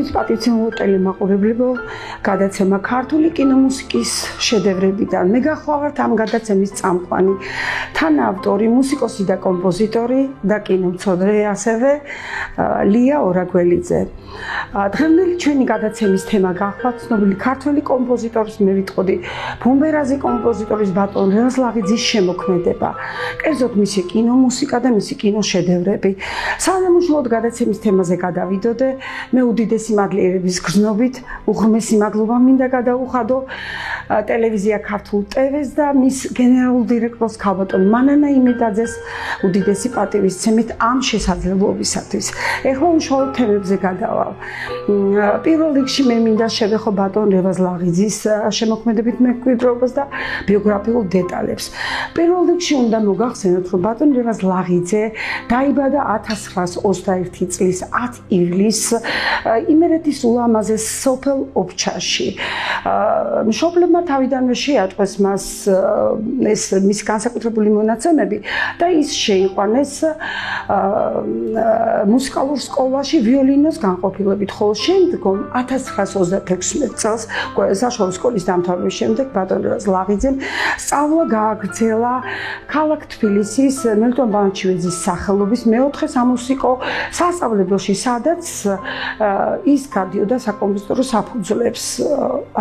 მოგესალმებით პატივცემულო ტელემაყურებლებო, გადაცემა ქართული კინომუსიკის შედევრებიდან. მე გახლავართ ამ გადაცემის წამყვანი, თანაავტორი, მუსიკოსი და კომპოზიტორი და კინომცოდნე, ასევე ლია ორაგველიძე. დღევანდელი ჩვენი გადაცემის თემა გახლავთ ცნობილი ქართველი კომპოზიტორის, მე ვიტყოდი, ბუმბერაზი კომპოზიტორის ბატონ რეზლაღიძის შემოქმედება. კერძოდ მისი კინომუსიკა და მისი კინოშედევრები. სანამუშაოდ გადაცემის თემაზე გადავიდოდე, მე უდიდესი მადლიერების გრძნობით უღრმესი მადლობა მინდა გადაუხადო ტელევიზია ქართულ ტვ-ს და მის გენერალურ დირექტორს ქალბატონ მანანა იმედაძეს უდიდესი პატივისცემით ამ შესაძლებლობისათვის. ეხლა უშუალოდ თემებზე გადავალ. პირველ რიგში მე მინდა შევეხო ბატონ რეზლაღიძის შემოქმედებით მემკვიდრეობას და ბიოგრაფიულ დეტალებს. პირველ რიგში უნდა მოგახსენოთ, რომ ბატონ რეზლაღიძე დაიბადა 1921 წლის 10 ივლისს იმერეთის ულამაზეს სოფელ ობჩაში. მშობლებმა თავიდანვე შეაწყვეს მას ეს მის განსაკუთრებული მონაცემები და ის შეიყვანეს მუსიკალურ სკოლაში ვიოლინოს განყოფილებით, ხოლო შემდგომ 1936 წელს საშუალო სკოლის დამთავრების შემდეგ ბატონ რეზლაღიძემ სწავლა გააგრძელა ქალაქ თბილისის მელტონ ბანჩივეძის სახელობის მეოთხე სამუსიკო სასწავლებელში, სადაც ის გადიოდა საკომპოზიტორო საფუძვლებს,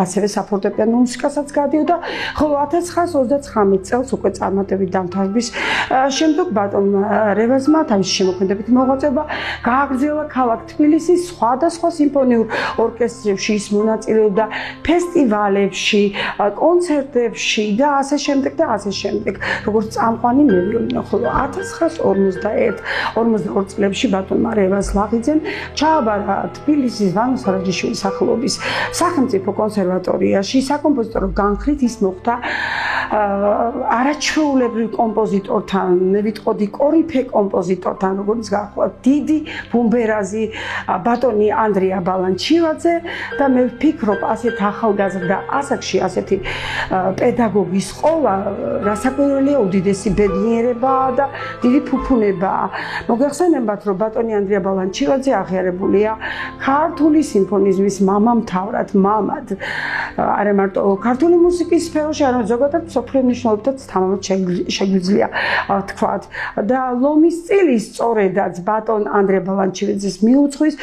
ასევე საფორტეპიანო მუსიკასაც გადიოდა, ხოლო 1939 წელს უკვე წარმატებით დამთავრების შემდეგ ბატონ რევაზმა თავისი შემოქმედებით მოღვაწეობა გააგრძელა ქალაქ თბილისის სხვადასხვა სიმფონიურ ორკესტრებში, ის მონაწილეობდა ფესტივალებში, კონცერტებში და ასე შემდეგ და ასე შემდეგ, როგორც წამყვანი მევიოლინო, ხოლო 1951-52 წლებში ბატონმა რეზლაღიძემ ჩააბარა თბილისის ვანო სარაჯიშვილის სახელობის სახელმწიფო კონსერვატორიაში საკომპოზიტორო განხრით. ის მოხდა არაჩვეულებრივ კომპოზიტორთან, მე ვიტყოდი კორიფე კომპოზიტორთან, როგორც გახლავთ დიდი ბუმბერაზი ბატონი ანდრია ბალანჩივაძე და მე ვფიქრობ, ასეთ ახალგაზრდა ასაკში ასეთი პედაგოგის ყოლა რასაკვირველია, უდიდესი ბედნიერებაა და დიდი ფუფუნებაა. მოგეხსენებათ, რომ ბატონი ანდრია ბალანჩივაძე აღიარებულია ქართული სიმფონიზმის მამამთავრად, მამად. არა მარტო ქართული მუსიკის სფეროში, არამედ ზოგადად მსოფლიო მნიშვნელობითაც თამამად შეგვიძლია თქვათ. და ლომის წილი სწორედაც ბატონ ანდრია ბალანჩივაძეს მიუძღვის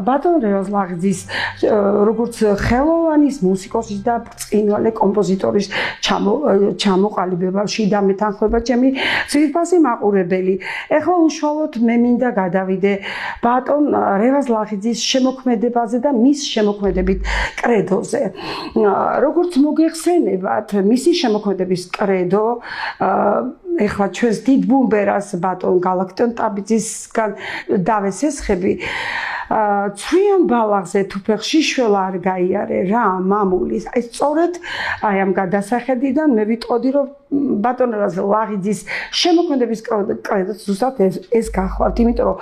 ბატონ რეზლაღიძის როგორც ხელოვანის, მუსიკოსის და ბრწყინვალე კომპოზიტორის ჩამოყალიბებაში და მეთანხმება ჩემი ძვირფასი მაყურებელი. ეხლა უშუალოდ მე მინდა გადავიდე ბატონ რეზლაღიძის შემოქმედებაზე და მის შემოქმედებით კრედოზე. როგორც მოგეხსენებათ, მისი შემოქმედების კრედო ეხლა ჩვენს დიდ ბუმბერას ბატონ გალაქტიონ ტაბიძისგან დავესესხები. ცრიან ბალახზე თუ ფეხში შველა არ გაიარე რა მამული. აი სწორედ აი ამ გადასახედიდან მე ვიტყოდი, რომ ბატონ რეზლაღიძის შემოქმედების კრედოც ზუსტად ეს გახლავთ, იმიტომ რომ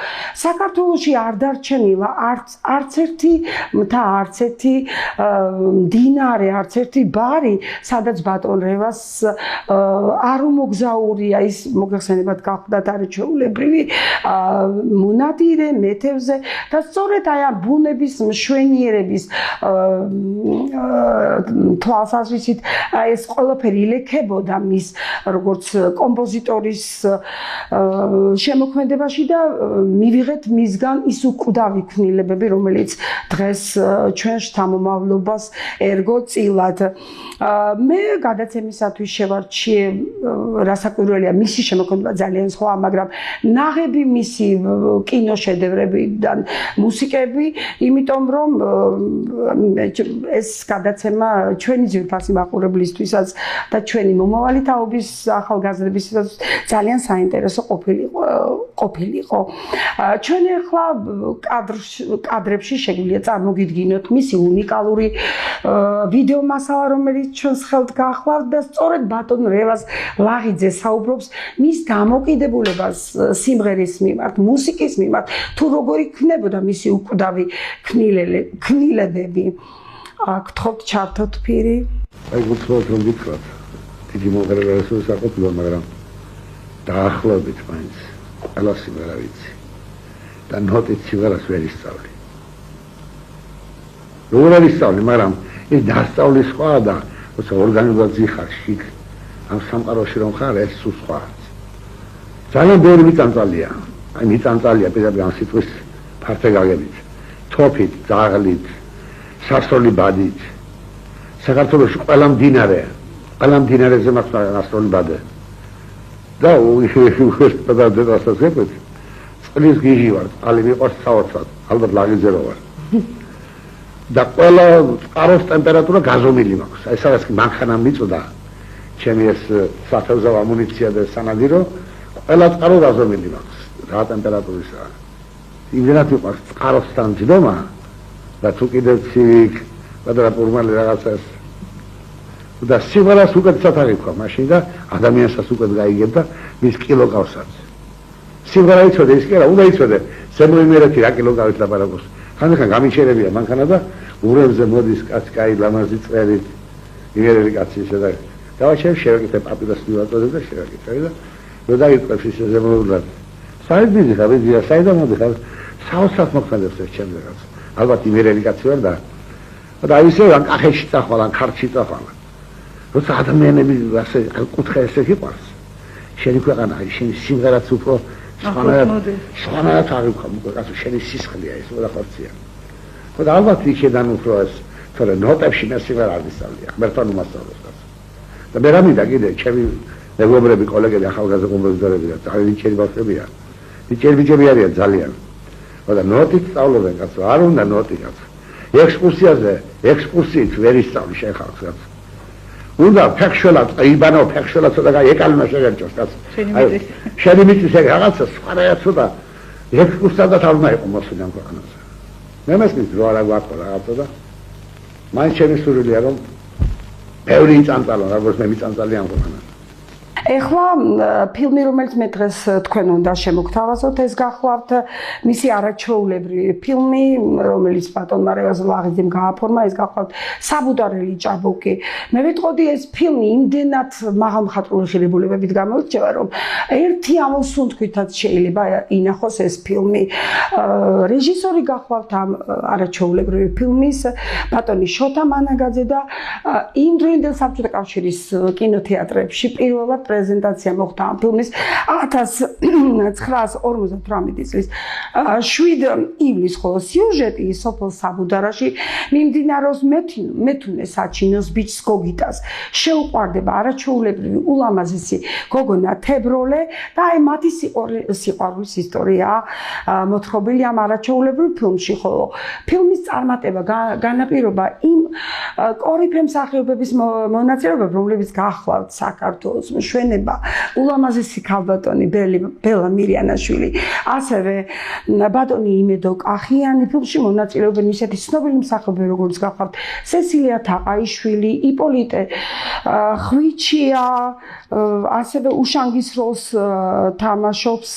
საქართველოში არ დარჩენილა არც ერთი მთა, არც ერთი მდინარე, არც ერთი ბარი, სადაც ბატონ რევაზს არ უმოგზაურია. ის მოგეხსენებათ გახლავთ არაჩვეულებრივი მონადირე მეთევზე და სწორედ აი ამ ბუნების მშვენიერების თვალსაზრისით ეს ყველაფერი ილექებოდა მის როგორც კომპოზიტორის შემოქმედებაში და მივიღეთ მისგან ის უკვდავი ქმნილებები, რომელიც დღეს ჩვენ შთამომავლობას ერგო წილად. მე გადაცემისათვის შევარჩიე, რასაკვირველია, მისი შემოქმედება ძალიან სხვა, მაგრამ ნაღები მისი კინოშედევრებიდან მუსიკები, იმიტომ რომ ეს გადაცემა ჩვენი ძვირფასი მაყურებლისთვისაც და ჩვენი მომავალი თაობის ახალგაზრდებისთვისაც ძალიან საინტერესო ყოფილიყო. ჩვენ ახლა კადრებში შეგვიძლია წარმოგიდგინოთ მისი უნიკალური ვიდეო მასალა, რომელიც ჩვენს ხელთ გახლავთ და სწორედ ბატონ რეზლაღიძე საუბრობს მის დამოკიდებულებას სიმღერის მიმართ, მუსიკის მიმართ, თუ როგორი იქნებოდა მისი უკვდავი ქმნილებები. გთხოვთ ჩართოთ ფირი. აი გთხოვთ რომ გითხრათ. დიდი მომღერალი საყოფილა, მაგრამ დაახლოებით მაინც ყველა სიმღერა ვიცი და ნოტით სიმღერას ვერ ისწავლი. როგორ არის სწავლი, მაგრამ ეს დასწავლი სხვაა და როცა ორგანიზაცია ხარ შიგ ამ სამყაროში რომ ხარ ეს სულ სხვაა. ძალიან ბევრი მიწანწალია. აი მიწანწალია პირდაპირ ამ სიტყვის ფართე გაგებით. თოფით, ძაღლით, სასროლი ბადით. საქართველოში ყველა მდინარეზე მაქვს სასროლი ბადე. და უხეშტადადასაცეთ წყლის გიჟი ვარ, წყალი მიყვარს საოცრად, ალბათ ლაგიძე რო ვარ. და ყველა წყაროს ტემპერატურა გაზომილი მაქვს. აი სადაც მანქანა მიწოდა, ჩემი ეს საფელზავ ამუნიცია და სანადირო, ყველა წყარო გაზომილი მაქვს. რა ტემპერატურისაა. იმდენად მიყვარს წყაროსთან ძდომა და თუ კიდევ ცივი კვადრატურმალი რაღაცას და სიმღერას უკეთესად აღიქვა მაშინ და ადამიანსაც უკეთ გაიგებ და მის კილოგავსაც. სიმღერა იცოდე ის კი არა, უნდა იცოდე ზემოიმერეთი რა კილოგავით ლაპარაკობს. ხანდახან გამიჩერებია მანქანა და ურებზე მოდის კაცი, კაი ლამაზი წვერით, იმერელი კაცი ისე და გავაჩერებ, შევაკეთებ პაპირას მივაწოდებ და შევაკეთებ და რო დაიწყებს ისე ზემოურად. საერთოდ ხარ, ვიდია საიდან მოდიხარ, საოცრად მოხდებს ეს ჩემს რაღაც. ალბათ იმერელი კაცი ვარ და ისე ან კახეთში წახვალ, ან ქართლში წახვალ. როცა ადამიანები ასე კუთხეზე გიყვარს, შენი ქვეყანა, შენი სიმღერაც უფრო სხვანაირად აღიქვა, კაცო შენი სისხლია ეს რა ხორცია. და ალბათ იქიდან უფრო ეს, თორე ნოტებში მე სიმღერა არ ვისწავლია, ღმერთთან უმასწავლოს კაცო. და მე რა მინდა კიდე ჩემი მეგობრები, კოლეგები, ახალგაზრდა კომპოზიტორები და ძალიან ნიჭიერი ბავშვებია. ნიჭიერი ბიჭები არიან ძალიან. და ნოტით სწავლობენ კაცო, არ უნდა ნოტი კაცო. ექსკურსიით ვერ ისწავლი შენ ხალხს კაცო. უნდა ფეხშველად, იბანო ფეხშველად ცოტა ეკალმა შეგერჭოს კაცო. შენი მიწის ეგ რაღაცა სხვანაირად ცოტა ექსკურსიადად არ უნდა იყო მოსული ამ ქვეყანაზე. მე მესმის რო არა გვაქვს რაღაცა და მაინც ჩემი სურვილია რომ ბევრი იწანწალო, როგორც მე მიწანწალი ამ ქვეყანაზე. ეხლა ფილმი, რომელიც მე დღეს თქვენ უნდა შემოგთავაზოთ, ეს გახლავთ მისი არაჩვეულებრივი ფილმი, რომელიც ბატონმა რევაზ ლაღიძემ გააფორმა, ეს გახლავთ საბუდარელი ჭაბუკი. მე ვიტყოდი ეს ფილმი იმდენად მაღალმხატვრული ღირებულებებით გამოირჩევა, რომ ერთი ამოსუნთქვითაც შეიძლება ინახოს ეს ფილმი. რეჟისორი გახლავთ ამ არაჩვეულებრივი ფილმის ბატონი შოთა მანაგაძე და იმ დროინდელ საბჭოთა კავშირის კინოთეატრებში პირველად პრეზენტაცია მოხდა ამ ფილმის 1958 წლის 7 ივლისს, ხოლო სიუჟეტი სოფელ საბუდარაში მიმდინარეობს მეთუნე საჩინოს ბიჭს გოგიტას შეუყვარდება არაჩვეულებრივი ულამაზესი გოგონა თებროლე და აი მათი სიყვარულის ისტორია მოთხრობილი ამ არაჩვეულებრივ ფილმში, ხოლო ფილმის წარმატება განაპირობა იმ კორიფე მსახიობების მონაწილეობით, რომლებიც გახლავთ საქართველოს მშვენება, ულამაზესი ქალბატონი ბელა მირიანაშვილი, ასევე ბატონი იმედო კახიანი. ფილმში მონაწილეობენ ისეთი ცნობილი მსახიობები, როგორც გახლავთ სესილია თაყაიშვილი, იპოლიტე ხვიჩია, ასევე უშანგის როლს თამაშობს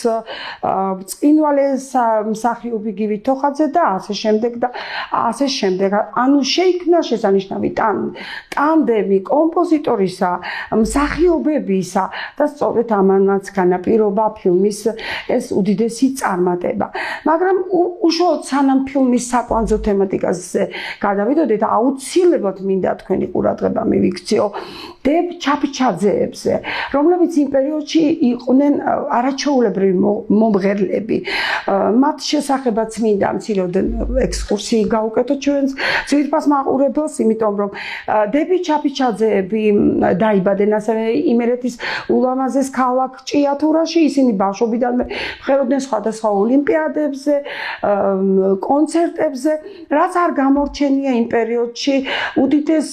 წინვალე მსახიობი გივი თოხაძე და ასე შემდეგ. ანუ შეიქმნა შესანიშნავი ტანდემი კომპოზიტორისა, მსახიობებისა და სწორედ ამანაც განაპირობა ფილმის ეს უდიდესი წარმატება. მაგრამ უშუალოდ სანამ ფილმის საკვანძო თემატიკაზე გადავიდოდეთ, აუცილებლად მინდა თქვენი ყურადღება მივიქციო დებ ჩაფჩაძეებზე, რომლებიც იმ პერიოდში იყვნენ არაჩვეულებრივი მომღერლები. მათ შესახებაც მინდა მცირეოდენ ექსკურსიი გავუკეთო ჩვენს ძვირფას მაყურებელს, იმიტომ რომ დები ჩაფჩაძეები დაიბადნენ ასევე იმერეთის ულამაზეს ქალაქ ჭიათურაში. ისინი ბავშვობიდანვე მღეროდნენ სხვადასხვა ოლიმპიადებზე, კონცერტებზე, რაც არ გამორჩენია იმ პერიოდში უდიდეს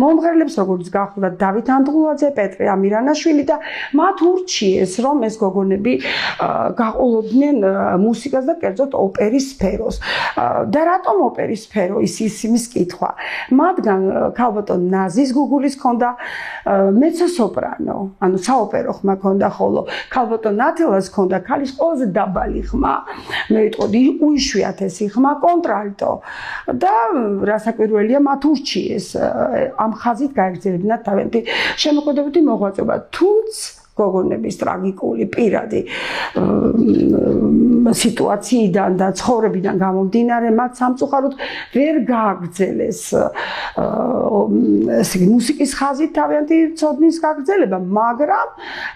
მომღერლებს, როგორც გახლავთ დავით ანდღულაძე, პეტრე ამირანაშვილი და მათ ურჩიეს, რომ ეს გოგონები გაყოლოდნენ მუსიკას და კერძოდ ოპერის სფეროს. და რატომ ოპერის სფერო ისმის კითხვა? მათგან ქალბატონ ნაზის გუგულის ჰქონდა მეცო-სოპრანო, ანუ საოპერო ხმა ჰქონდა, ხოლო ქალბატონ ნათელას ჰქონდა ქალის ყველაზე დაბალი ხმა, მე ვიტყოდი უიშვიათესი ხმა კონტრალტო და რასაკვირველია მათ ურჩიეს ამ ხაზით გაეგრძელებინათ თავიანთი შემოქმედებითი მოღვაწეობა. თუმცა გოგონების ტრაგიკული პირადი სიტუაციიდან და ცხოვრებიდან გამომდინარე მათ სამწუხაროდ ვერ გააგრძელეს მუსიკის ხაზით თავიანთი ცოდნის გაგრძელება, მაგრამ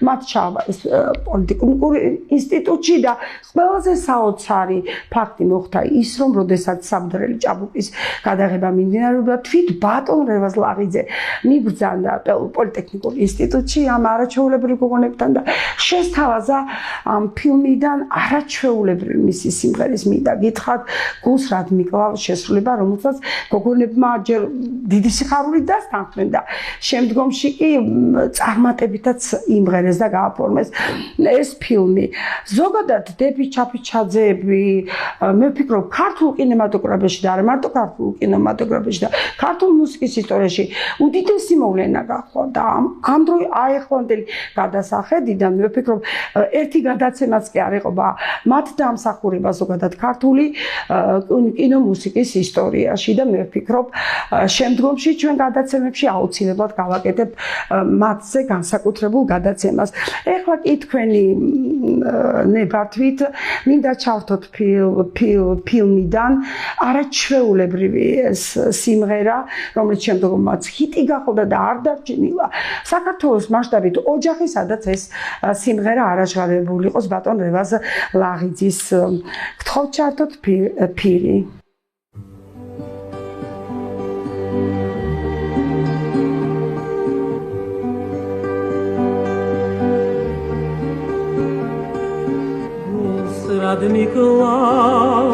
მათ ჩააბარეს პოლიტიკურ ინსტიტუტში და ყველაზე საოცარი ფაქტი მოხდა ის, რომ როდესაც სამდრელი ჭაბუკის გადაღება მიმდინარეობდა, თვით ბატონ რევაზ-ლაღიძე მიბრძანდა პოლიტექნიკურ ინსტიტუტში ამ არაჩვეულებრივ გოგონებთან და შესთავაზა ამ ფილმიდან არაჩვეულებრივი მისი სიმღერის მინდა გითხრათ გულს რად მიკლავ შესრულება, რომელსაც გოგონებმა ჯერ დიდი სიხარული დასთანხმდნენ და შემდგომში კი წარმატებითაც იმღერეს და გააფორმეს ეს ფილმი. ზოგადად დები ჩაფიჩაძეები მე ვფიქრობ ქართულ კინემატოგრაფიაში და არა მარტო ქართულ კინემატოგრაფიაში და ქართულ მუსიკის ისტორიაში უდიდესი მოვლენა გახდა და ამ დროის აეხლანდელი გადასახედიდან მე ვფიქრობ ერთი გადაცემაც კი არ ეყობა მათ დამსახურება ზოგადად ქართული კინომუსიკის ისტორიაში და მე ვფიქრობ შემდგომში ჩვენ გადაცემებში აუცილებლად გავაკეთებ მათზე განსაკუთრებულ გადაცემას. ეხლა კი თქვენი ნებართვით მინდა ჩავთოთ ფილმიდან არაჩვეულებრივი ეს სიმღერა, რომელიც შემდგომაც ჰიტი გახდა და არ დარჩენილა საქართველოს მასშტაბით ოჯახი, სადაც ეს სიმღერა არაჟღავებული იყოს ბატონ რევაზ-ლაღიძის. გთხოვთ ჩავთოთ ფირი. Radmiklau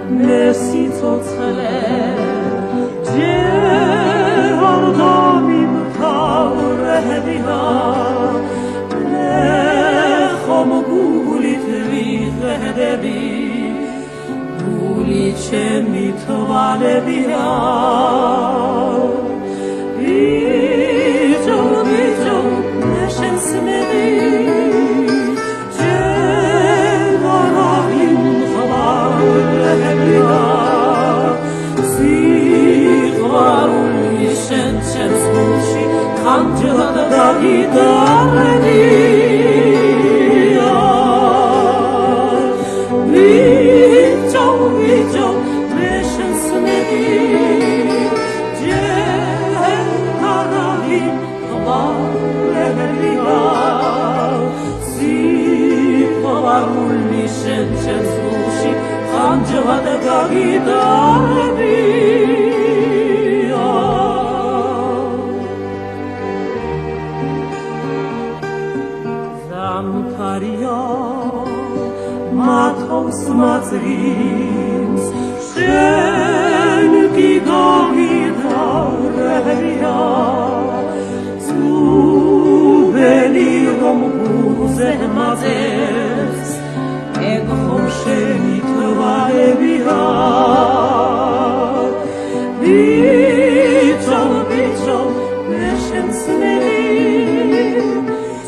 nesitsotsle Jerordamim taurehdiha Lechom gulit rihdebi Gulit shemitvalebiha Bijo neshem smedi Смотрись, шенки гавидария, зубели ромбузе мазес, эгхом шени тваребия, бичо, нешен смели,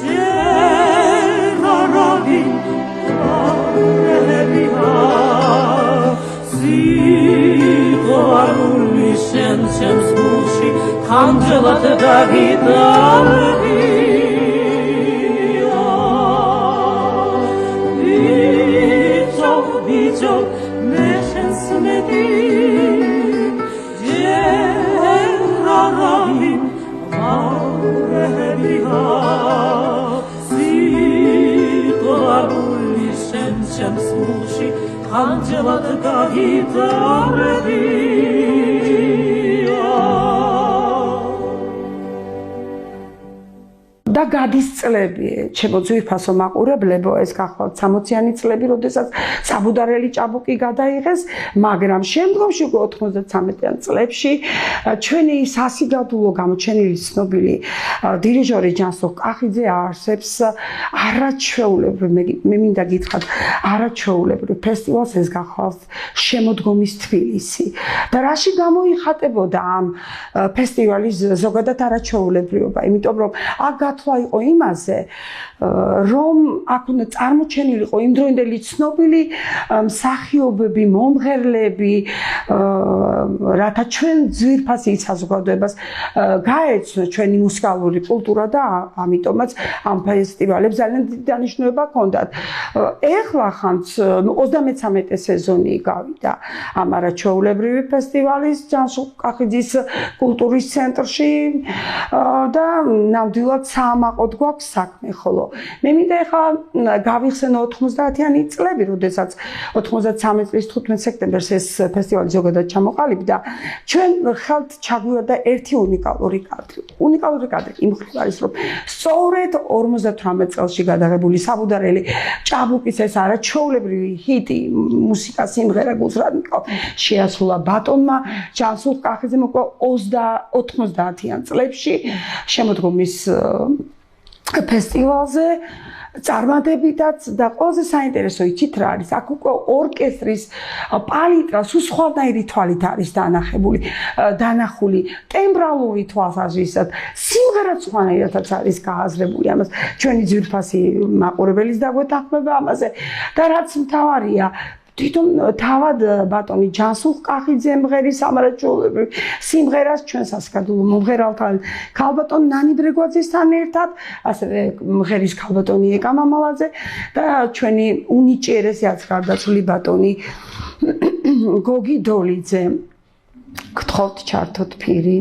джерарави, Сигуарули шенчем сгуши, ханджелат да гитария. Бичо, нешен смеди, джераравим варебига. Сигуарули шенчем сгуши, ханджелат да гитария. და გადის წლები, ჩემო ძვირფასო მაყურებლებო, ეს გახლავთ 60-იანი წლები, როდესაც საბუდარელი ჭაბუკი გადაიღეს, მაგრამ შემდგომში 93-იან წლებში ჩვენი სასიგადულო გამოჩენილი ცნობილი დირიჟორი ჯანსუღ კახიძე არსებს არაჩვეულებრივ, მე მინდა გითხრათ, არაჩვეულებრივ ფესტივალს, ეს გახლავთ შემოდგომის თბილისი. და რაში გამოიხატებოდა ამ ფესტივალის ზოგადად არაჩვეულებრივობა, იმიტომ რომ აქ განსხვავება იყო იმაზე, რომ აქ უნდა წარმოჩენილიყო იმდროინდელი ცნობილი მსახიობები, მომღერლები, რათა ჩვენ ძვირფასი საზოგადოებას გაეცნო ჩვენი მუსიკალური კულტურა და ამიტომაც ამ ფესტივალებს ძალიან დიდი დანიშნულება ჰქონდათ. ეხლა ხანც 33 სეზონი გავიდა ამ არაჩვეულებრივი ფესტივალის ჯანსუღ კახიძის კულტურის ცენტრში და ნამდვილად საამაყოდ გვაქვს საქმე, ხოლო მე მინდა ეხლა გავიხსენო 90-იანი წლები, როდესაც 93 წლის 15 სექტემბერს ეს ფესტივალი ზოგადად ჩამოყალიბდა. ჩვენ ხელთ ჩაგვივარდა ერთი უნიკალური კადრი. უნიკალური კადრი იმ მხრივ არის, რომ სწორედ 58 წელში გადაღებული საბუდარელი ჭაბუკის ეს არაჩვეულებრივი ჰიტი, მუსიკა, სიმღერა გულსრადნიკო შეასრულა ბატონმა ჯანსუღ კახიძემ უკვე 90-იან წლებში შემოდგომის ფესტივალზე წარმატებითაც და ყველაზე საინტერესო იცით რა არის, აქ უკვე ორკესტრის პალიტრა სულ სხვანაირი თვალით არის დანახული, ტემბრალური თვალსაზრისით, სიმღერაც სხვანაირადაც არის გააზრებული, ამას ჩვენი ძვირფასი მაყურებელის დაგვეთანხმება ამაზე და რაც მთავარია, თვითონ თავად ბატონი ჯანსუღ კახიძე მღერის ამარაჩვეულებრივ სიმღერას ჩვენ სასკადულო მომღერალთან ქალბატონ ნანი ბრეგვაძესთან ერთად, ასევე მღერის ქალბატონი ეკა მამალაძე და ჩვენი უნიჭიერესი არც გარდაცვლილი ბატონი გოგი დოლიძე. გთხოვთ ჩართოთ ფირი.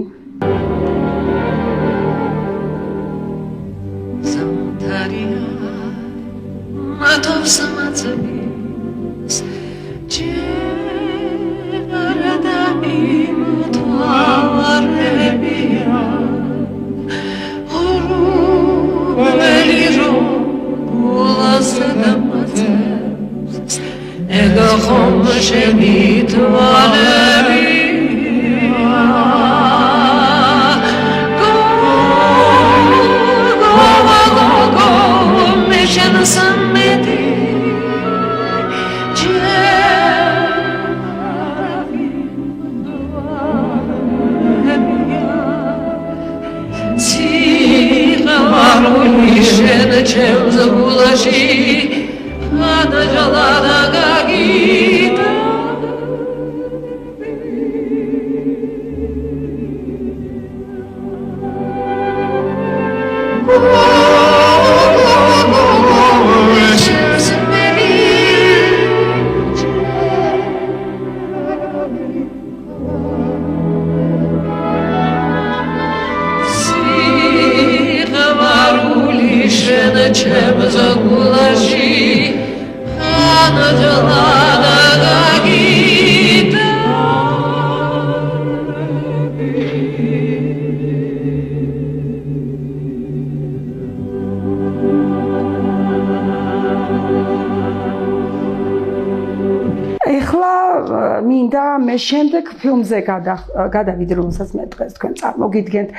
მე შემდეგ ფილმზე გადავიდე, რომელსაც მე დღეს თქვენ წარმოგიდგენთ,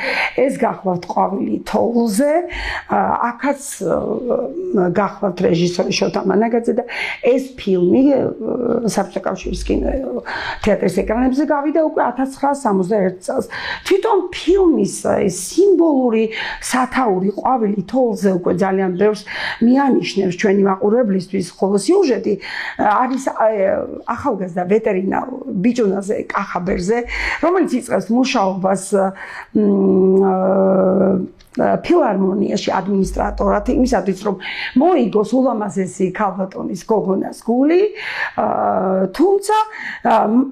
ეს გახლავთ ყვავილი თოვლზე, აქაც გახლავთ რეჟისორი შოთა მანაგაძე და ეს ფილმი საბჭოთა კავშირის კინოთეატრის ეკრანებზე გავიდა უკვე 1961 წელს. თვითონ ფილმის სიმბოლური სათაური ყვავილი თოვლზე უკვე ძალიან ბევრს მიანიშნებს ჩვენი მაყურებლისთვის, ხოლო სიუჟეტი არის ახალგაზრდა ვეტერინარ ბიჭუნაზე კახაბერზე, რომელიც იწყებს მუშაობას ფილარმონიაში ადმინისტრატორად, იმისათვის რომ მოიგოს ულამაზესი ქალბატონის გოგონას გული, თუმცა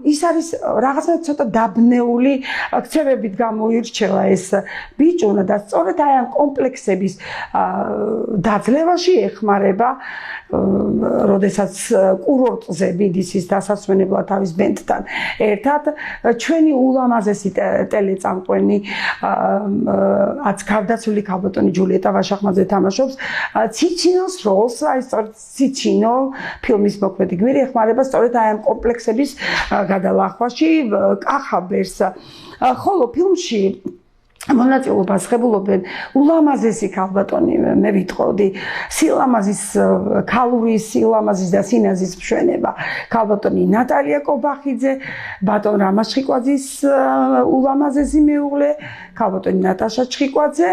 ის არის რაღაცა ცოტა დაბნეული ქცევებით გამოირჩევა ეს ბიჭუნა და სწორედ აი ამ კომპლექსების დაძლევაში ეხმარება, როდესაც კურორტზე მიდის ის დასასვენებლად თავის ბენდთან ერთად, ჩვენი ულამაზესი ტელეწამყვანი აც გარდაცვლილი ქალბატონი ჯულიეტა ვაშახმაძე თამაშობს ციცინოს როლს, აი სწორედ ციცინო ფილმის მოქმედი გმირი ეხმარება სწორედ აი ამ კომპლექსების გადალახვაში კახაბერს. ხოლო ფილმში მონაწილეობას ღებულობენ ულამაზესი ქალბატონი მე ვიტყოდი სილამაზის ქალური სილამაზის და სინაზის მშვენება ქალბატონი ნატალია კობახიძე ბატონ რამაზ ჩხიკვაძის ულამაზესი მეუღლე ქალბატონი ნატაშა ჩხიკვაძე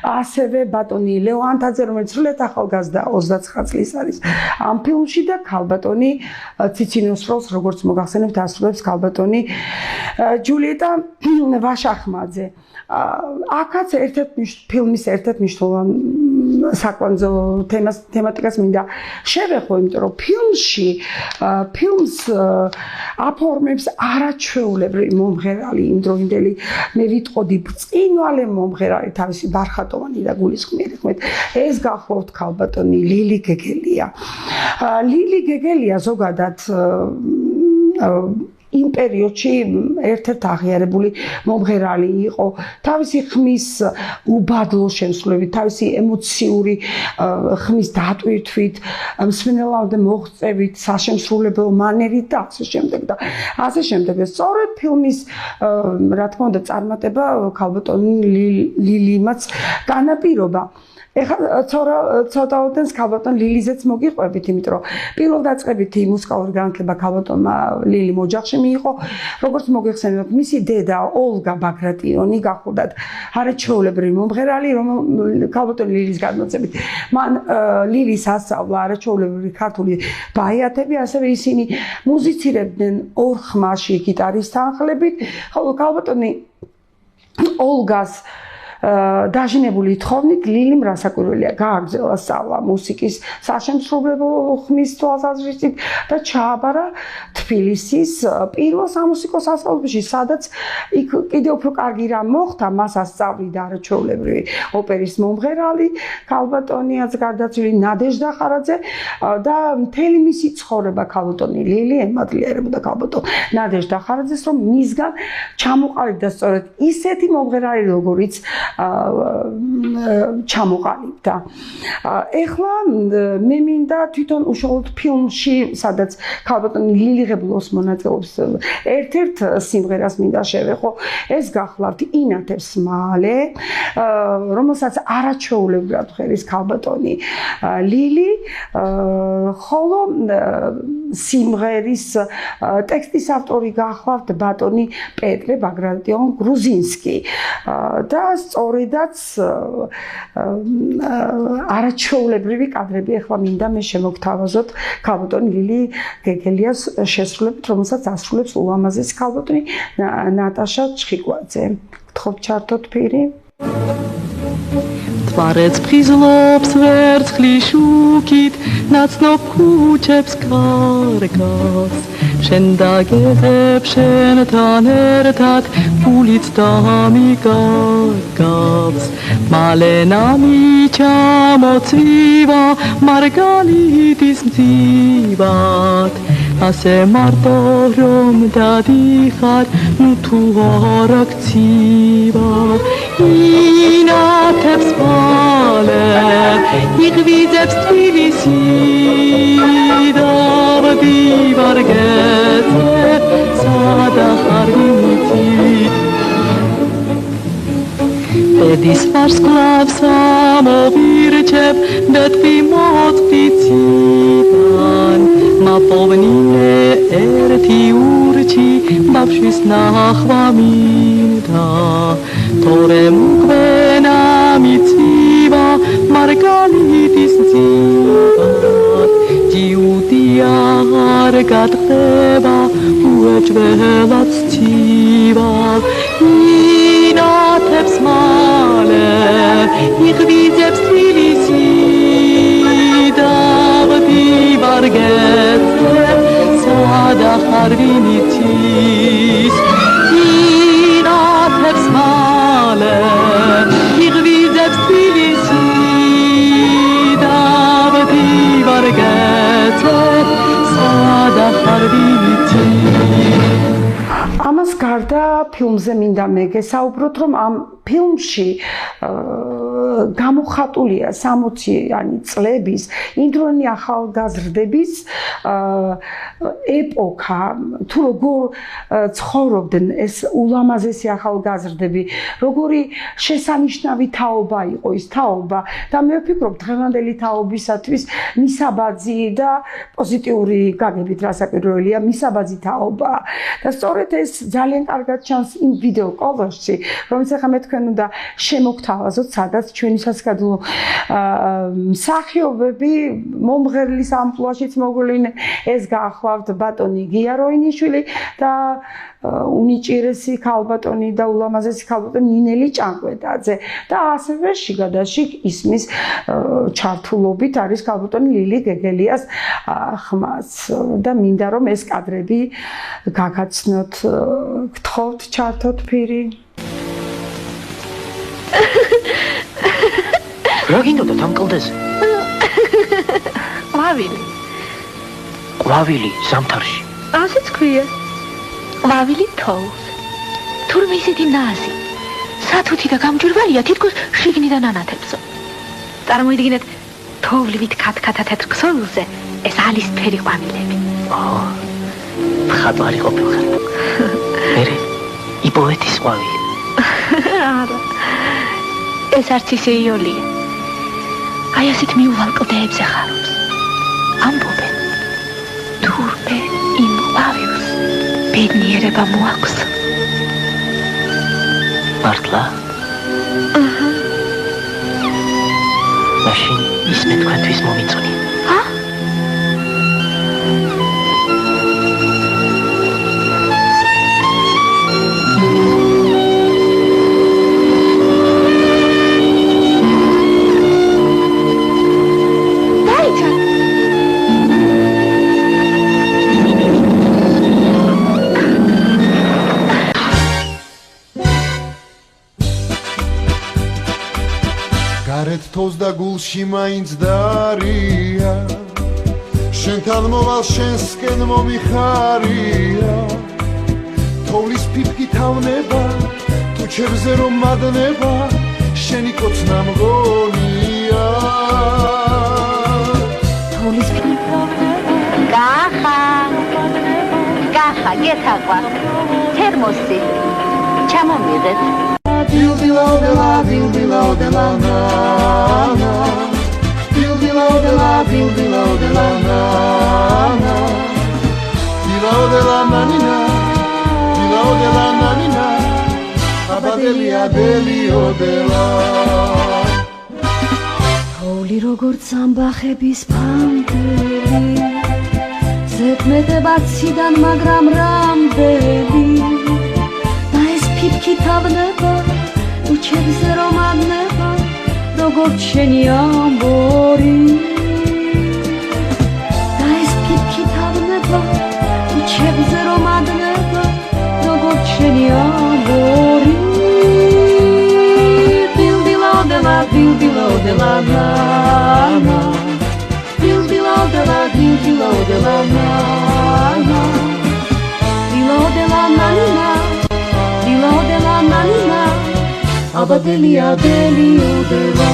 ასევე ბატონი ლეო ანთაძე რომელიც სრულიად ახალგაზრდა 29 წლის არის ამ ფილმში და ქალბატონი ციცინოს როლს როგორც მოგახსენებთ ასრულებს ქალბატონი ჯულიეტა ვაშახმაძე აქაც ფილმის ერთ-ერთ მნიშვნელოვან საკვანძო თემატიკას მინდა შევეხო, იმიტომ რომ ფილმს აფორმებს არაჩვეულებრივი მომღერალი იმდროინდელი მე ვიტყოდი ბრწყინვალე მომღერალი თავისი ბარხატოვანი და გულისხმიერი ხმით ეს გახლავთ ქალბატონი ლილი გეგელია. ლილი გეგელია ზოგადად იმ პერიოდში ერთ-ერთ აღიარებული მომღერალი იყო თავისი ხმის უბადლო შემსრულებით, თავისი ემოციური ხმის დატვირთვით, მსმენელამდე მოღწევით, საშემსრულებლო მანერით და ასე შემდეგ და ასე შემდეგ. სწორედ ფილმის რა თქმა უნდა წარმატება ქალბატონი ლილიმაც განაპირობა. ეხლა ცოტა ოდენს ქალბატონ ლილიზეც მოგიყვებით, იმიტომ რომ პირველ დაწყებითი მუსიკალური განათლება ქალბატონმა ლილიმ ოჯახში მიიღო, როგორც მოგეხსენებათ, მისი დედა ოლგა ბაგრატიონი გახლდათ არაჩვეულებრივი მომღერალი, ქალბატონ ლილის გადმოცემით, მან ლილის ასწავლა არაჩვეულებრივი ქართული ბაიათები, ასევე ისინი მუსიცირებდნენ ორ ხმაში გიტარის თანხლებით, ხოლო ქალბატონი ოლგას დაჟინებული თხოვნით ლილიმ რასაკვირველია გააგრძელა სწავლა მუსიკის საშემსრულებლო ხმის თვალსაზრისით და ჩააბარა თბილისის პირველ სამუსიკო სასწავლებელში, სადაც იქ კიდევ უფრო კარგი რამ მოხდა, მას ასწავლიდა არაჩვეულებრივი ოპერის მომღერალი ქალბატონიაც გარდაცვლილი ნადეჟდა ხარაძე და მთელი მისი ცხოვრება ქალბატონი ლილი ემადლიერებდა ქალბატონ ნადეჟდა ხარაძეს, რომ მისგან ჩამოყალიბდა სწორედ ისეთი მომღერალი, როგორიც ჩამოყალიბდა. ეხლა მე მინდა თვითონ უშუალოდ ფილმში, სადაც ქალბატონი ლილი ღებულობს მონაწილეობს, ერთ-ერთ სიმღერას მინდა შევეხო, ეს გახლავთ ინათებს მალე, რომელსაც არაჩვეულებრივად ხერის ქალბატონი ლილი, ხოლო სიმღერის ტექსტის ავტორი გახლავთ ბატონი პეტრე ბაგრატიონ გრუზინსკი და სწორედაც არაჩვეულებრივი კადრები ახლა მინდა მე შემოგთავაზოთ ქალბატონი ლილი გეგელიას შესრულებით, რომელსაც ასრულებს ულამაზესი ქალბატონი ნატაშა ჩხიკვაძე. გთხოვთ ჩართოთ პირი. Tvarets phizlops vertskhli shukit natsnop kucheps kargas Shen dagezeb shen tanertat pulits damigagavs Malenami chamotsiva margalitis mzivat Ase martorom dadikhat nutu araktsiva Inatebs male iqvidzebs Tbilisi davdi vargetseb sada kharvinitit Pedis varsklavs amovircheb betvi motpitsivan Mapovnine erti urchi bavshvis nakhva minda Torem ukvena mitziva margalitis mzivat Diudia hargadcheba uechvelat stiva Inatebs male iqvidzebs Tbilisi davdi vargetseb sada kharvinitis Inatebs male iqvidzebs Tbilisi davdi vargetseb sada kharvinitis ამას გარდა ფილმზე მინდა მე გესაუბროთ, რომ ამ ფილმში გამოხატულია 60-იანი წლების იმდროინი ახალგაზრდების ეპოქა, თუ როგორ ცხოვრობდნენ ეს ულამაზესი ახალგაზრდები, როგორი შესანიშნავი თაობა იყო ის თაობა და მე ვფიქრობ დღევანდელი თაობისათვის მისაბაძი და პოზიტიური გაგებით რასაკვირველია მისაბაძი თაობა და სწორედ ეს ძალიან კარგად ჩანს იმ ვიდეო კოლაჟში, რომელიც ახლა მე თქვენ უნდა შემოგთავაზოთ, სადაც ჩვენი სასკადო მსახიობები მომღერლის ამპლუაშიც მოგვიყვნენ, ეს გაახლავთ ბატონი გია როინიშვილი და უნიჭიერესი ქალბატონი და ულამაზესი ქალბატონი ნინელი ჭანკვედაძე და ასევე შიგადაშიგ ისმის ჩართულობით არის ქალბატონი ლილი გეგელიას ხმაც და მინდა რომ ეს კადრები გაგაცნოთ, გთხოვთ ჩართოთ ფირი. რა გინდოდათ ამ კლდეზე? ყვავილი ზამთარში. ასეც ქვია. ყვავილი თოვს. თურმე ისეთი ნაზი. სათუთი და გამჯვირვალეა, თითქოს შიგნიდან ანათებსო. წარმოიდგინეთ, თოვლივით ქათქათა თეთრ ქსოვილზე ეს ალისფერი ყვავილები. მხატვარი ყოფილიყარ. მერე იპოვეთის ყვავილი. არა. ეს არც ისე იოლია. აი ასეთ მიუვალ კლდეებზე ხარობს. ამბობენ, თურმე იმ ყვავილს ბედნიერება მოაქვს. მართლა? მაშინ ის მე თქვენთვის მომიწონი. თოვს და გულში მაინც დარია შენთან მოვალ შენსკენ მომიხარია თოვლის ფიფკი თავნება თუ ჩემზე რომ მადნება შენი კოცნა მგონია თოვლის ფიფკი გახა გეთაყვა თერმოსი ჩამომიღეთ Dildilau de la na Dildilau de la na Dildilau de la na Dilau de la nanina Dilau de la nanina Abadelia delio de la თოვლი როგორც ამბახების ფამდელი ზეთმეტება ციდან მაგრამ რამდენი და ეს ფიფკი თავნება უჩებზე რომ ადნება როგორც შენი ამბორი და ეს ფიფკი თავნება უჩებზე რომ ადნება როგორც შენი ამბორი Dildilau de la na Dildilau de la na Dildilau de la nanina Dildilau de la nanina Abadelia delio de la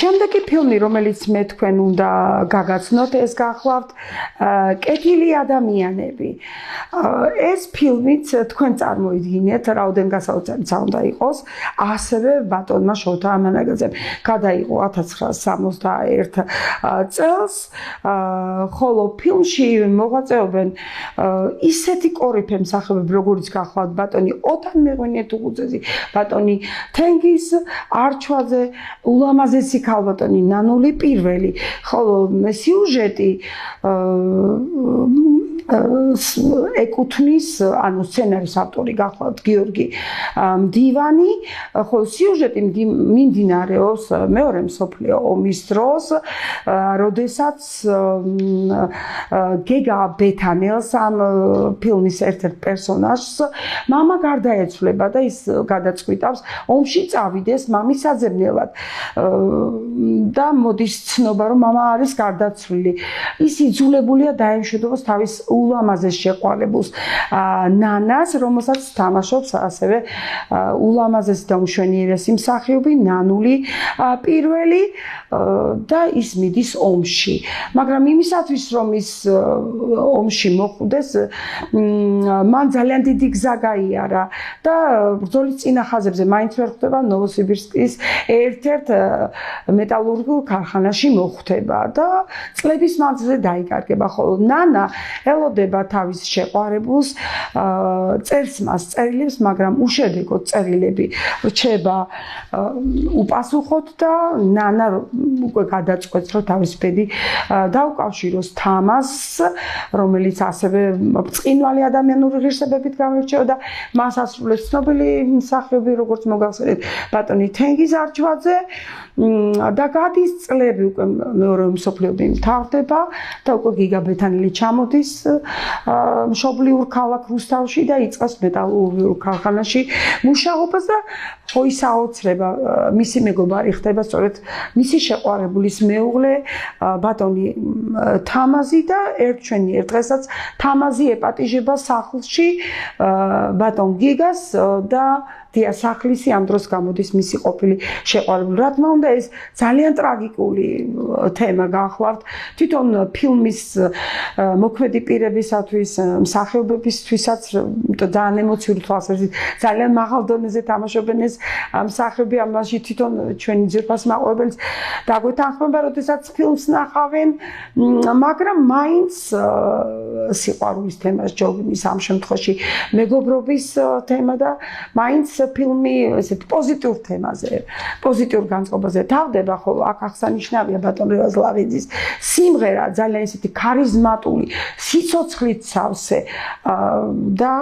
შემდეგი ფილმი, რომელიც მე თქვენ უნდა გაგაცნოთ, ეს გახლავთ კეთილი ადამიანები. ეს ფილმიც თქვენ წარმოიდგინეთ, რაოდენ გასაოცარიც უნდა იყოს, ასევე ბატონმა შოთა ამანაგაძემ გადაიღო 1961 წელს, ხოლო ფილმში მოღვაწეობენ ისეთი კორიფე მსახიობები, როგორიც გახლავთ ბატონი ოთარ მეღვინეთუხუძეზე, ბატონი თენგიზ არჩვაძე, ულამაზესი ქალბატონი ნანული პირველი, ხოლო სიუჟეტი ეკუთვნის, ანუ სცენარის ავტორი გახლავთ გიორგი მდივანი, ხოლო სიუჟეტი მიმდინარეობს მეორე მსოფლიო ომის დროს, როდესაც გეგა ბეთანელს ამ ფილმის ერთ-ერთ პერსონაჟს მამა გარდაეცვლება და ის გადაწყვიტავს ომში წავიდეს მამის საძებნელად და მოდის ცნობა რომ მამა არის გარდაცვლილი. ის იძულებულია დაემშვიდობოს თავის ულამაზეს შეყვარებულს ნანას, რომელსაც თამაშობს ასევე ულამაზესი და უმშვენიერესი მსახიობი ნანული პირველი და ის მიდის ომში. მაგრამ იმისათვის რომ ის ომში მოხვდეს, მან ძალიან დიდი გზა გაიარა და ბრძოლის წინახაზებზე მაინც ვერ ხვდება ნოვოსიბირსკის ერთ-ერთ მეტალურგიულ ქარხანაში მოხვდება და წლების მანძილზე დაიკარგება, ხოლო ნანა ელოდება თავის შეყვარებულს, წერს მას წერილებს, მაგრამ უშედეგოდ წერილები რჩება უპასუხოდ და ნანა უკვე გადაწყვეტს, რომ თავის ბედი დაუკავშიროს თამაზს, რომელიც ასევე ბრწყინვალე ადამიანური ღირსებებით გამოირჩევა და მას ასრულებს ცნობილი მსახიობი, როგორც მოგახსენეთ, ბატონი თენგიზ არჩვაძე და გადის წლები უკვე მეორე მსოფლიო ომი მთავრდება და უკვე გიგა ბეთანელი ჩამოდის მშობლიურ ქალაქ რუსთავში და იწყებს მეტალურგიულ ქარხანაში მუშაობას და ხო ის აოცრება მისი მეგობარი ხდება სწორედ მისი შეყვარებულის მეუღლე ბატონი თამაზი და ერთ დღესაც თამაზი ეპატიჟება სახლში ბატონ გიგას და დია სახლისი ამ დროს გამოდის მისი ყოფილი შეყვარებული. რა თქმა უნდა, ეს ძალიან ტრაგიკული თემა გახლავთ. თვითონ ფილმის მოქმედი პირებისათვის, მსახიობებისთვისაც, ძალიან ემოციური თვალსაზრისით, ძალიან მაღალ დონეზე თამაშობენ ეს მსახიობები, ამაში თვითონ ჩვენი ძვირფას მაყურებელს დაგვეთანხმება, როდესაც ფილმს ნახავენ, მაგრამ მაინც სიყვარულის თემა ჯობნის ამ შემთხვევაში მეგობრობის თემა და მაინც ფილმი ესეთ პოზიტიურ თემაზე, პოზიტიურ განწყობაზე თავდება, ხოლო აქ აღსანიშნავია ბატონ რევაზ-ლავიძის სიმღერა, ძალიან ესეთი ქარიზმატული, სიცოცხლით სავსე და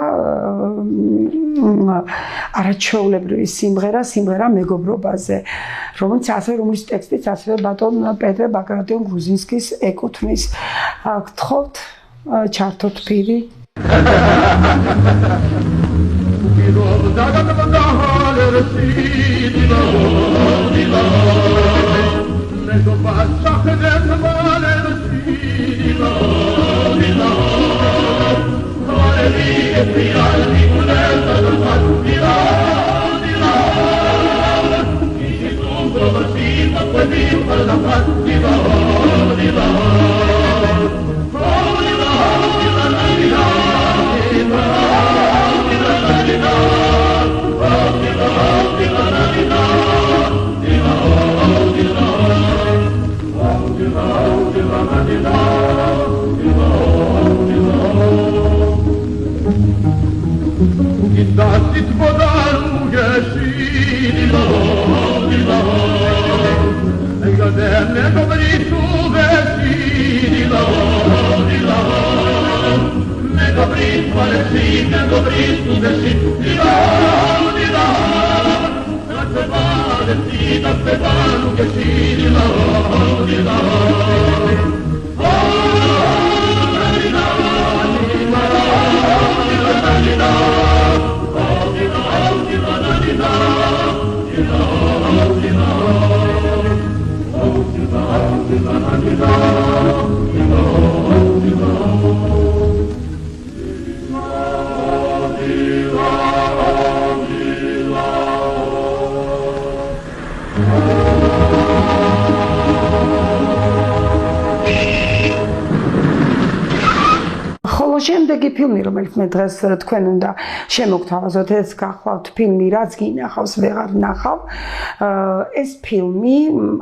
არაჩვეულებრივი სიმღერა მეგობრობაზე, რომლის ტექსტიც ასევე ბატონ პეტრე ბაგრატიონ გრუზინსკის ეკუთვნის. გთხოვთ ჩართოთ პირი. შემდეგი ფილმი, რომელიც მე დღეს თქვენ უნდა შემოგთავაზოთ, ეს გახლავთ ფილმი რაც გინახავს ვეღარ ნახავ. ეს ფილმი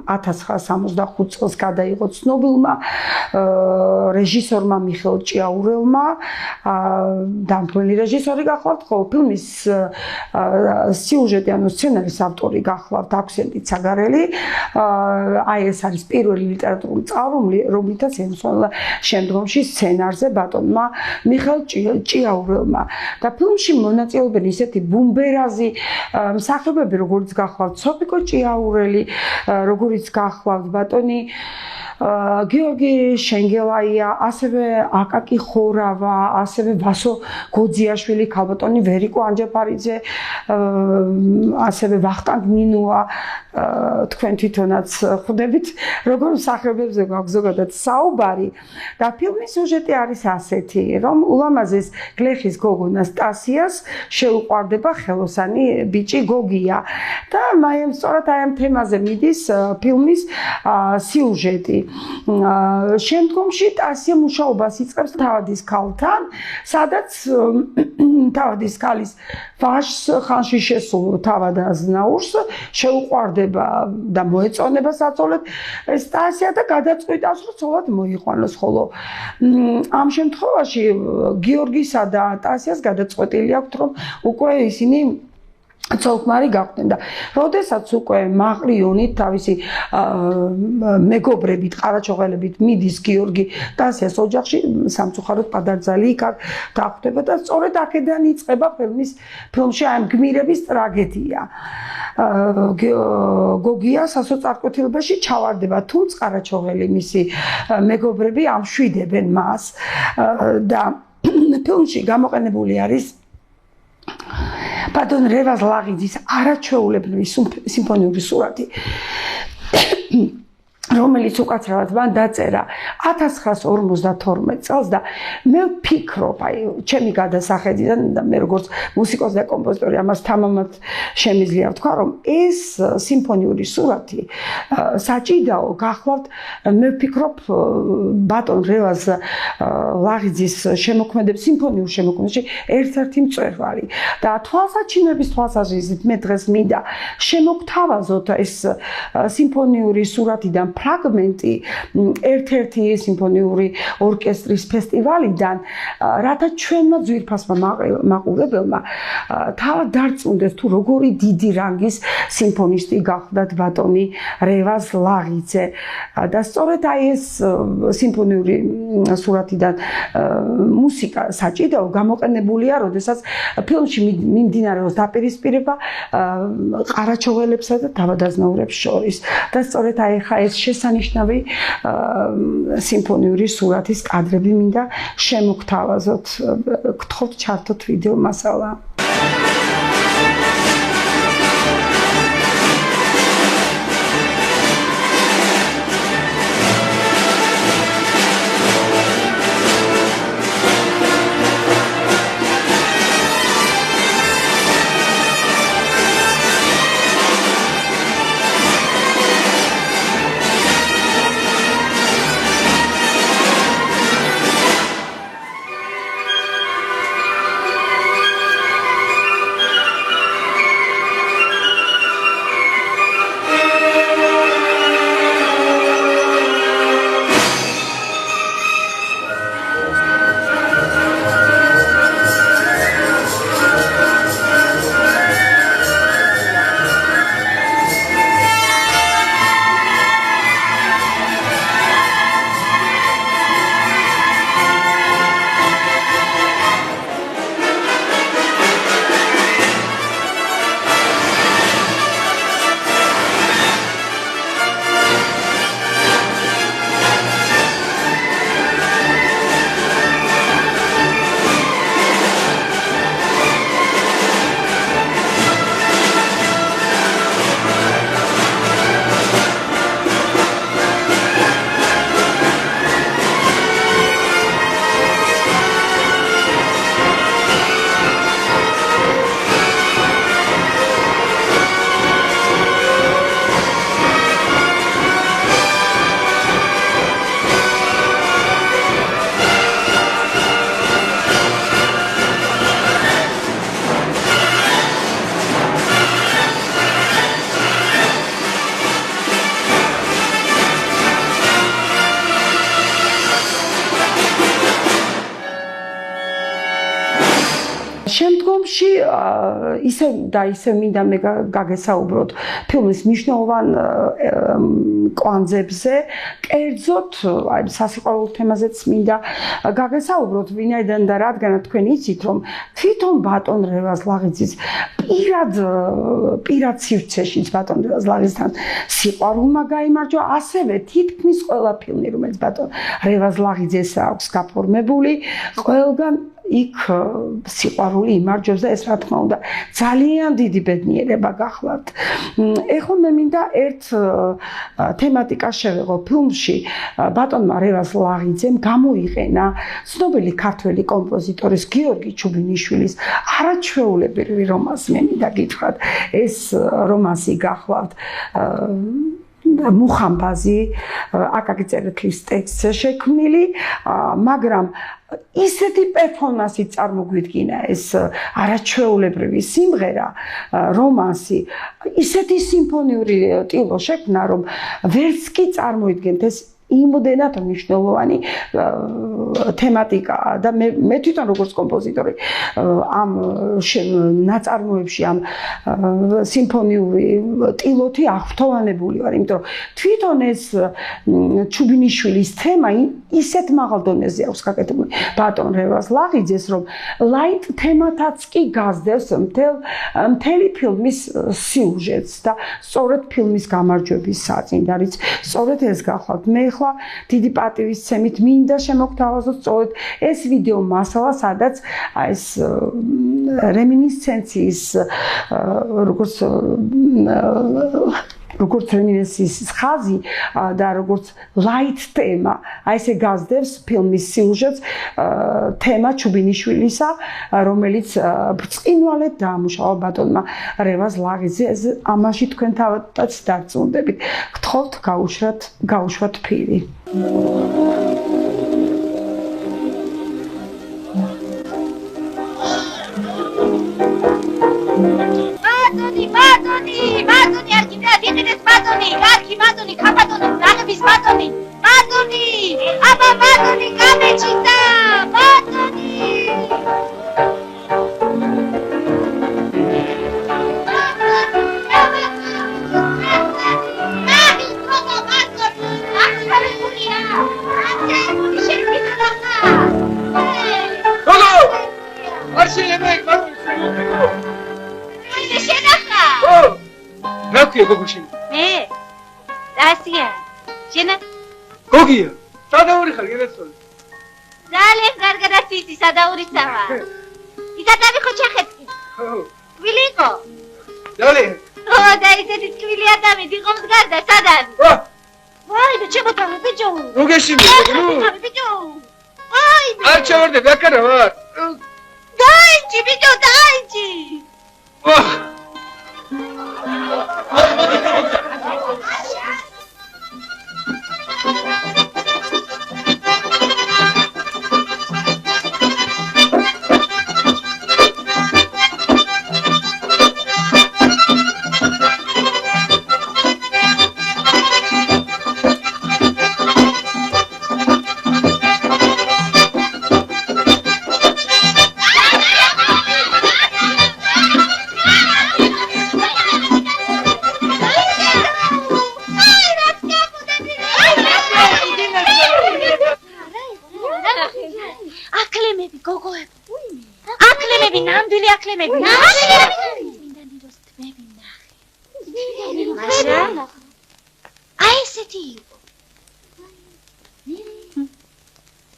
1965 წელს გადაიღო ცნობილმა რეჟისორმა მიხეილ ჭიაურელმა, დამთვლელი რეჟისორი გახლავთ, ხოლო ფილმის სიუჟეტი, ანუ სცენარის ავტორი გახლავთ აქვსენტი ცაგარელი. აი ეს არის პირველი ლიტერატურული წარუმლი, რომლითაც ემსვენა შემდგომში სცენარზე ბატონმა მიხელ ჭიაურელმა და ფილმში მონაწილეობენ ისეთი ბუმბერაზი მსახიობები როგორც გახლავთ სოფიკო ჭიაურელი როგორც გახლავთ ბატონი გიორგი შენგელაია, ასევე აკაკი ხორავა, ასევე ვასო გოძიაშვილი, ქალბატონი ვერიკო ანჯაფარიძე, ასევე ვახტანგ ნინუა, თქვენ თვითონაც ხვდებით, როგორ მსახიობებზე გვაქვს ზოგადად საუბარი და ფილმის სიუჟეტი არის ასეთი, რომ ულამაზეს გლეხის გოგონა სტასიას შეუყვარდება ხელოსანი ბიჭი გოგია და სწორად აი ამ თემაზე მიდის ფილმის სიუჟეტი. შემდგომში ტასია მუშაობას იწყებს თავადის ქალთან, სადაც თავადის ქალის ვაჟს ხანში შესულ თავად აზნაურს შეუყვარდება და მოეწონება საწოლად ტასია და გადაწყვიტავს რომ ცოლად მოიყვანოს, ხოლო ამ შემთხვევაში გიორგისა და ტასიას გადაწყვეტილი აქვთ რომ უკვე ისინი ცოლქმარი გახვდნენ და როდესაც უკვე მაყრიონით თავისი მეგობრებით, ყარაჩოღელებით მიდის გიორგი ტასიას ოჯახში, სამწუხაროდ პადარძალი იქ დახვდება და სწორედ აქედან იწყება ფილმში ამ გმირების ტრაგედია. გოგია სასოწარკვეთილობაში ჩავარდება, თუმცა ყარაჩოღელი მისი მეგობრები ამშვიდებენ მას და ფილმში გამოყენებული არის ბატონ რევაზ ლაღიძის არაჩვეულებრივი სიმფონიური სურათი, რომელიც უკაცრავად მან დაწერა 1952 წელს და მე ვფიქრობ, აი, ჩემი გადასახედიდან და მე როგორც მუსიკოსი და კომპოზიტორი ამას თამამად შემიძლია ვთქვა, რომ ეს სიმფონიური სურათი საჭიდაო გახლავთ, მე ვფიქრობ ბატონ რევაზ ლაღიძის სიმფონიურ შემოქმედებაში ერთ-ერთი მწვერვალი და თვალსაჩინოების თვალსაზრისით მე დღეს მინდა შემოგთავაზოთ ეს სიმფონიური სურათიდან ფრაგმენტი ერთ-ერთი სიმფონიური ორკესტრის ფესტივალიდან, რათა ჩვენმა ძვირფასმა მაყურებელმა თავად დარწმუნდეს თუ როგორი დიდი რანგის სიმფონისტი გახლდათ ბატონი რევაზ ლაღიძე და სწორედ აი ეს სიმფონიური სურათიდან მუსიკა საჭიდაო გამოყენებულია, როდესაც ფილმში მიმდინარეობს დაპირისპირება ყარაჩოღელებსა და თავადაზნაურებს შორის და სწორედ აი ხა ეს შესანიშნავი სიმფონიური სურათის კადრები მინდა შემოგთავაზოთ. გთხოვთ ჩართოთ ვიდეო მასალა. ისე და ისე მინდა მე გაგესაუბროთ ფილმის მნიშვნელოვან კვანძებზე, კერძოდ აი სასიყვარულო თემაზეც მინდა გაგესაუბროთ, ვინაიდან და რადგანაც თქვენ იცით, რომ თვითონ ბატონ რევაზ-ლაღიძის პირად სივრცეშიც ბატონ რევაზ-ლაღიძთან სიყვარულმა გაიმარჯვა, ასევე თითქმის ყველა ფილმი, რომელიც ბატონ რევაზ-ლაღიძეს აქვს გაფორმებული, ყველგან იქ სიყვარული იმარჯვებს და ეს რა თქმა უნდა ძალიან დიდი ბედნიერება გახლავთ. ეხლა მე მინდა ერთ თემატიკას შევეღო ფილმში ბატონმა რევაზ-ლაღიძემ გამოიყენა ცნობილი ქართველი კომპოზიტორის გიორგი ჩუბინიშვილის არაჩვეულებრივი რომანსი, მე მინდა გითხრათ, ეს რომანსი გახლავთ მუხამბაზი აკაკი წერეთლის ტექსტზე შექმნილი, მაგრამ ისეთი პერფორმანსი წარმოგვიდგინა ეს არაჩვეულებრივი სიმღერა, რომანსი, ისეთი სიმფონიური ტილო შექმნა, რომ ვერც კი წარმოიდგენთ ეს იმოდენად მნიშვნელოვანი თემატიკაა და მე თვითონ როგორც კომპოზიტორი ამ ნაწარმოებში ამ სიმფონიური ტილოთი აღფრთოვანებული ვარ, იმიტომ რომ თვითონ ეს ჩუბინიშვილის თემა ისეთ მაღალ დონეზე აქვს გაკეთებული ბატონ რევაზ-ლაღიძეს, რომ ლაიტ თემათაც კი გასდევს მთელი ფილმის სიუჟეტს და სწორედ ფილმის გამარჯვების საწინდარიც სწორედ ეს გახლავთ. მე ახლა დიდი პატივისცემით მინდა შემოგთავაზოთ სწორედ ეს ვიდეო მასალა, სადაც ეს რემინისცენციის როგორც რემინისცენციის ხაზი და როგორც ლაით თემა, აი ესე გასდევს ფილმის სიუჟეტს თემა ჩუბინიშვილისა, რომელიც ბრწყინვალედ დაამუშავა ბატონმა რევაზ-ლაღიძეს. ამაში თქვენ თავადაც დარწმუნდებით. გთხოვთ გაუშვათ ფირი. ბატონი არქიტექტორი დიდეს ბატონი, გარქი ბატონი, ქაბატონი, ნაღების ბატონი, ბატონი, აბა ბატონი, გამეჩიტა, ბატონი. გოგოში მე დასია შენა გოგია სადაური ხარ გენაცვალე ძალიან კარგად იცი სადაურიცავა იცადები ხო ჩახეთკი ვილიკო ძალიან და ისეთი თქმილი ადამი დიღომს გარდა სადანი ვაი და ჩემოთავე ბიჭო გოგეში ბიჭო ვაი არ ჩავარდე ვაკარა ვარ დაიჭი ბიჭო დაიჭი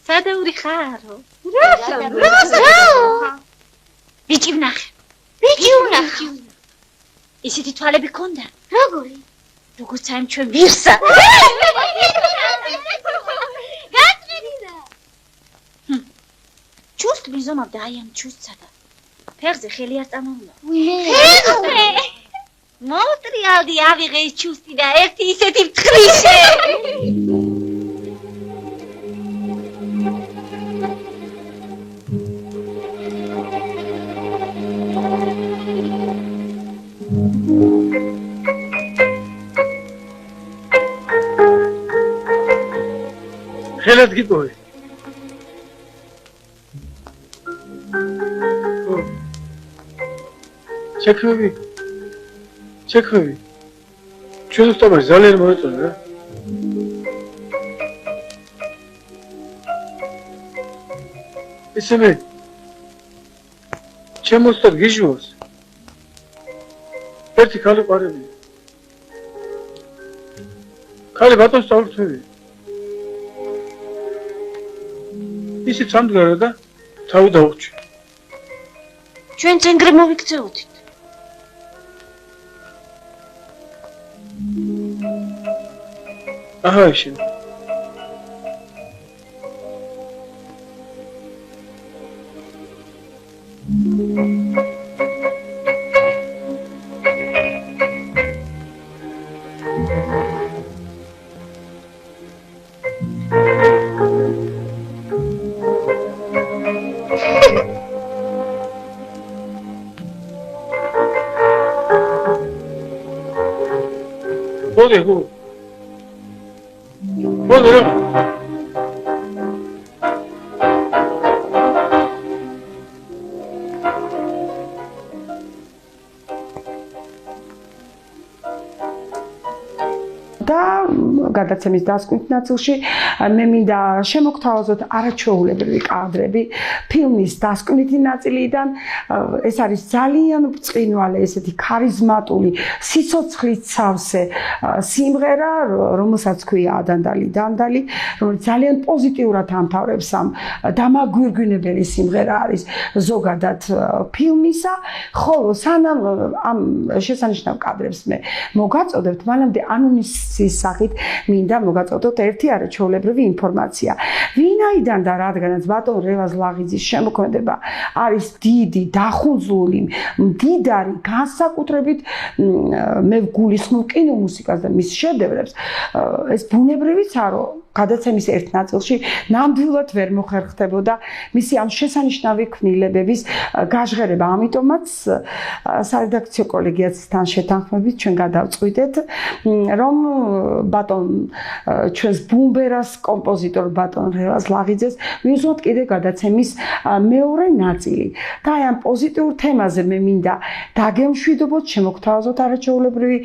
სადაური ხარო ბიჭი ვნახე ისეთი თვალები ქონდა როგორც აი ჩვენ ვირსა გაწვენიდა ჩუსტ მიზომავდა აი ამ ჩუსტსა და ფეხზე ხელი არ წამოვიდა ფეხზე მოტრიალდი ავიღე ის ჩუსტი და ერთი ისეთი მტხრიშე ხელად გიპოვე ჩექვევი. ჩვენ სტაბარი ძალიან მოეწონა რა. ისინი ჩემო სტად გიჟვოს. ერთი ქალი ყარებია. ქალი ბატონს წავრთვევი. ისიც სამდგარა და თავი დაუჭი. ჩვენ წენგრე მოვიქცეოდით. აჰა შენ. 뭐래? და გადაცემის დასკვნით ნაწილში მე მინდა შემოგთავაზოთ არაჩვეულებრივი კადრები ფილმის დასკვნითი ნაწილიდან. ეს არის ძალიან ბრწყინვალე, ესეთი ქარიზმატული, სიცოცხლით სავსე სიმღერა, რომელსაც ქვია ადანდალი დანდალი, რომელიც ძალიან პოზიტიურად ამთავრებს ამ დამაგვირგვინებელი სიმღერა არის ზოგადად ფილმისა, ხოლო სანამ ამ შესანიშნავ კადრებს მე მოგაწოდებთ, მანამდე ანონიმის სახით მინდა მოგაწოდოთ ერთი არაჩვეულებრივი ინფორმაცია. ვინაიდან და რადგანაც ბატონ რევაზ ლაღიძის შემოქმედება არის დიდი, დახუნძლული, მდიდარი, განსაკუთრებით მე ვგულისხმობ კინომუსიკას და მის შედევრებს, ეს ბუნებრივიცა რომ გადაცემის ერთ ნაწილში ნამდვილად ვერ მოხერხდებოდა მისი ამ შესანიშნავი ქმნილებების გაჟღერება. ამიტომაც სარედაქციო კოლეგიასთან შეთანხმებით ჩვენ გადავწყვიტეთ, რომ ბატონ ჩვენს ბუმბერას კომპოზიტორ ბატონ რევაზ ლაღიძეს მივუძღოთ კიდე გადაცემის მეორე ნაწილი. და აი ამ პოზიტიურ თემაზე მე მინდა დაგემშვიდობოთ, შემოგთავაზოთ არაჩვეულებრივი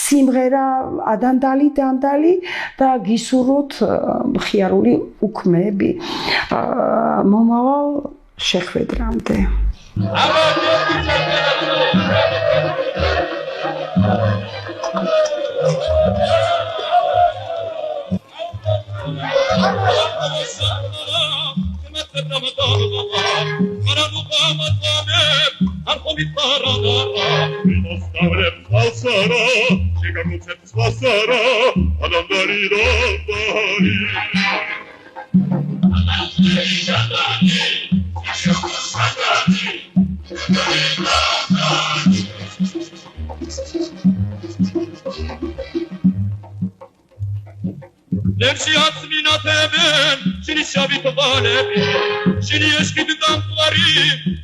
სიმღერა ადანდალი დანდალი და გისურვოთ მხიარული უქმეები მომავალ შეხვედრამდე. Lepsi atsminatemen, shini shavit valebi, shini eshkid damtvari,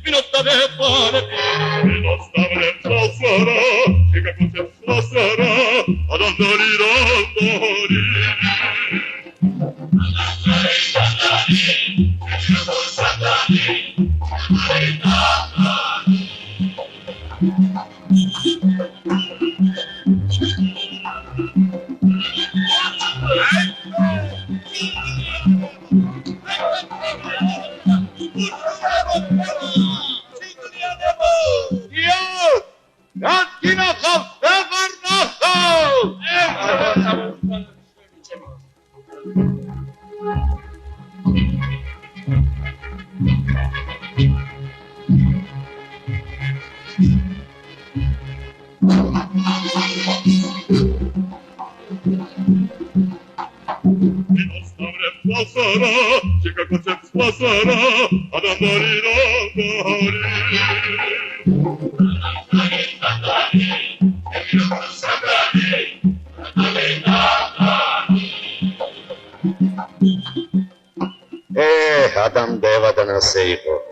vinostave valebi. Vinostave salsara, shikakutem slasara, adandari randari. Adam devadana seiko.